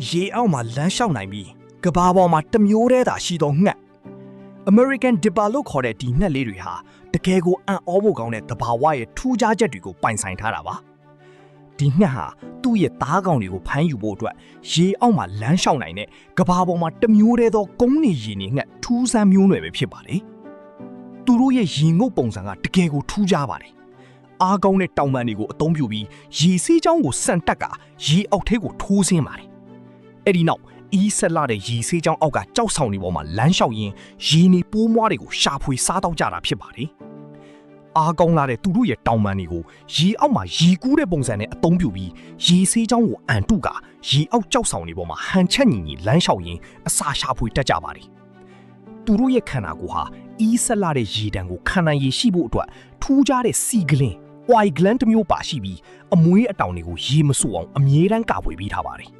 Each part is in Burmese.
ရေအောက်မှာလမ်းလျှောက်နိုင်ပြီးကဘာပေါ်မှာတမျိုးတည်းသာရှိသောငှက် American Dipper လို့ခေါ်တဲ့ဒီငှက်လေးတွေဟာတကယ်ကိုအံ့ဩဖို့ကောင်းတဲ့သဘာဝရဲ့ထူးခြားချက်တွေကိုပိုင်ဆိုင်ထားတာပါဒီငှက်ဟာသူ့ရဲ့သားကောင်တွေကိုဖမ်းယူဖို့အတွက်ရေအောက်မှာလမ်းလျှောက်နိုင်တဲ့ကဘာပေါ်မှာတမျိုးတည်းသောကုန်းနေရေနေငှက်ထူးဆန်းမျိုးနွယ်ပဲဖြစ်ပါတယ်သူတို့ရဲ့ရေငုပ်ပုံစံကတကယ်ကိုထူးခြားပါတယ်အားကောင်းတဲ့တောင်ပံတွေကိုအသုံးပြုပြီးရေဆေးချောင်းကိုစံတက်ကရေအောက်ထဲကိုထိုးဆင်းပါတယ်အဲ့ဒီနောက်အီးဆက်လာတဲ့ရေဆေးချောင်းအောက်ကကြောက်ဆောင်တွေပေါ်မှာလမ်းလျှောက်ရင်းရေနေပိုးမွားတွေကိုရှာဖွေစားတော့ကြတာဖြစ်ပါတယ်အားကောင်းလာတဲ့သူတို့ရဲ့တောင်ပံတွေကိုရေအောက်မှာရေကူးတဲ့ပုံစံနဲ့အသုံးပြုပြီးရေဆေးချောင်းကိုအန်တုကရေအောက်ကြောက်ဆောင်တွေပေါ်မှာဟန်ချက်ညီညီလမ်းလျှောက်ရင်းအစာရှာဖွေတတ်ကြပါတယ်သူတို့ရဲ့ခန္ဓာကိုယ်ဟာအီးဆက်လာတဲ့ရေတံကိုခံနိုင်ရရှိဖို့အတွက်ထူးခြားတဲ့စီဂလင်းwhite gland တစ်မျိုးပါရှိပြီးအမွေးအတောင်တွေကိုရေမဆိုးအောင်အမြဲတမ်းကာကွယ်ပေးထားပါတယ်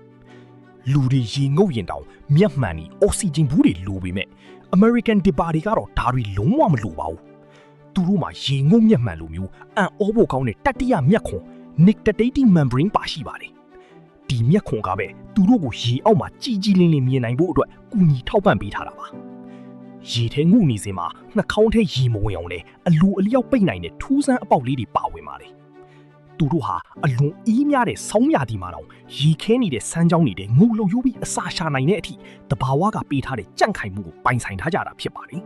လူတွေရေငုပ်ရင်တောင်မျက်မှန်ပြီးအောက်ဆီဂျင်ဘူးတွေလိုပေမဲ့ American Dipper တွေကတော့ဒါတွေလုံးဝမလိုပါဘူးသူတို့မှာရေငုပ်မျက်မှန်လိုမျိုးအံ့ဩဖို့ကောင်းတဲ့တတိယမျက်ခွန် nictitating membrane ပါရှိပါတယ်ဒီမျက်ခွန်ကပဲသူတို့ကိုရေအောက်မှာကြီးကြီးလင်းလင်းမြင်နိုင်ဖို့အတွက်ကူညီထောက်ပံ့ပေးထားတာပါရေထဲငုနေစဉ်မှာနှာခေါင်းထဲရေမဝင်အောင်လဲအလိုအလျောက်ပိတ်နိုင်တဲ့ထူးဆန်းအပေါက်လေးတွေပါဝင်ပါတယ်သူတို့ဟာအလွန်အေးမြတဲ့ဆောင်းရာသီမှာတော့ရေခဲနေတဲ့စမ်းကြောင်းတွေငုံလှုပ်ရိုးပြီးအစာရှာနိုင်တဲ့အထိတဘာဝကပေးထားတဲ့ကြန့်ခိုင်မှုကိုပိုင်ဆိုင်ထားကြတာဖြစ်ပါတယ်